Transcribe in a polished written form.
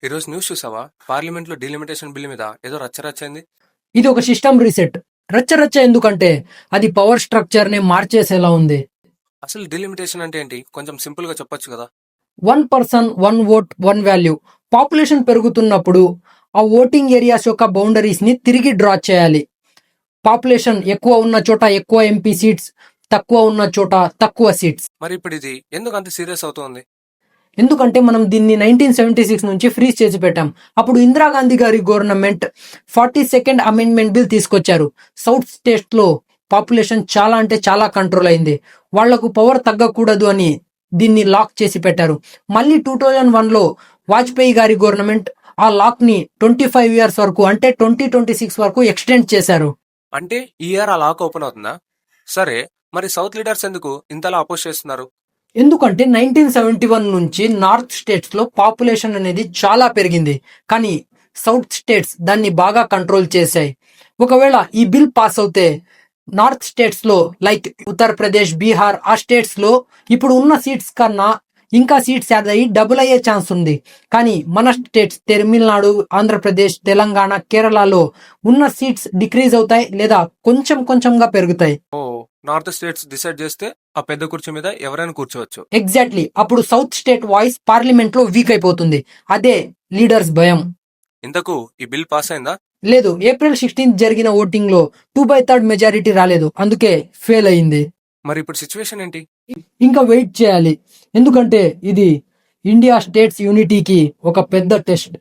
ఈరోజు న్యూస్ చూసావా? పార్లమెంట్లో డీలిమిటేషన్ బిల్ మీద ఏదో రచ్చరచ్చైంది. ఇది ఒక సిస్టమ్ రీసెట్. రచ్చ ఎందుకంటే అది పవర్ స్ట్రక్చర్ ని మార్చేసేలా ఉంది. అసలు డీలిమిటేషన్ అంటే ఏంటి? కొంచెం సింపుల్ గా చెప్పొచ్చు కదా. 1 పర్సన్ 1 ఓట్ 1 వాల్యూ. పాపులేషన్ పెరుగుతున్నప్పుడు ఆ ఓటింగ్ ఏరియాస్ యొక్క బౌండరీస్ ని తిరిగి డ్రా చేయాలి. పాపులేషన్ ఎక్కువ ఉన్న చోట ఎక్కువ ఎంపీ సీట్స్, తక్కువ ఉన్న చోట తక్కువ సీట్స్. మరి ఇప్పుడు ఇది ఎందుకు అంత సీరియస్ అవుతోంది? ఎందుకంటే మనం దీన్ని 1976 నుంచి ఫ్రీజ్ చేసి పెట్టాం. అప్పుడు ఇందిరాగాంధీ గారి గవర్నమెంట్ 42nd అమెండ్మెంట్ బిల్ తీసుకొచ్చారు. సౌత్ స్టేట్స్ లో పాపులేషన్ చాలా అంటే చాలా కంట్రోల్ అయింది. వాళ్లకు పవర్ తగ్గకూడదు అని దీన్ని లాక్ చేసి పెట్టారు. మళ్ళీ 2001 లో వాజ్పేయి గారి గవర్నమెంట్ ఆ లాక్ ని 25 ఇయర్స్ వరకు అంటే 2026 వరకు ఎక్స్టెండ్ చేశారు. అంటే ఈ ఇయర్ ఆ లాక్ ఓపెన్ అవుతుందా? సరే, మరి సౌత్ లీడర్స్ ఎందుకు ఇంతలా అపోజ్ చేస్తున్నారు? ఎందుకంటే 1971 నుంచి నార్త్ స్టేట్స్ లో పాపులేషన్ అనేది చాలా పెరిగింది, కానీ సౌత్ స్టేట్స్ దాన్ని బాగా కంట్రోల్ చేశాయి. ఒకవేళ ఈ బిల్ పాస్ అవుతే నార్త్ స్టేట్స్ లో లైక్ ఉత్తరప్రదేశ్, బీహార్ ఆ స్టేట్స్ లో ఇప్పుడు ఉన్న సీట్స్ కన్నా ఇంకా సీట్స్ యాడ్ అయ్యి డబుల్ అయ్యే ఛాన్స్ ఉంది. కానీ మన స్టేట్స్ తమిళనాడు, ఆంధ్రప్రదేశ్, తెలంగాణ, కేరళలో ఉన్న సీట్స్ డిక్రీజ్ అవుతాయి లేదా కొంచెం కొంచెంగా పెరుగుతాయి. ఓ, నార్త్ స్టేట్స్ డిసైడ్ చేస్తే ఆ పెద్ద కుర్చీ మీద ఎవరైనా కూర్చోవచ్చు. ఎగ్జాక్ట్లీ. అప్పుడు సౌత్ స్టేట్ వాయిస్ పార్లమెంట్ లో వీక్ అయిపోతుంది. అదే లీడర్స్ భయం. ఇంతకు ఈ బిల్ పాస్ అయిందా? లేదు, April 16 జరిగిన ఓటింగ్ లో 2/3 మెజారిటీ రాలేదు, అందుకే ఫెయిల్ అయింది. మరి ఇప్పుడు సిచ్యువేషన్ ఏంటి? ఇంకా వెయిట్ చేయాలి, ఎందుకంటే ఇది ఇండియా స్టేట్స్ యూనిటీకి ఒక పెద్ద టెస్ట్.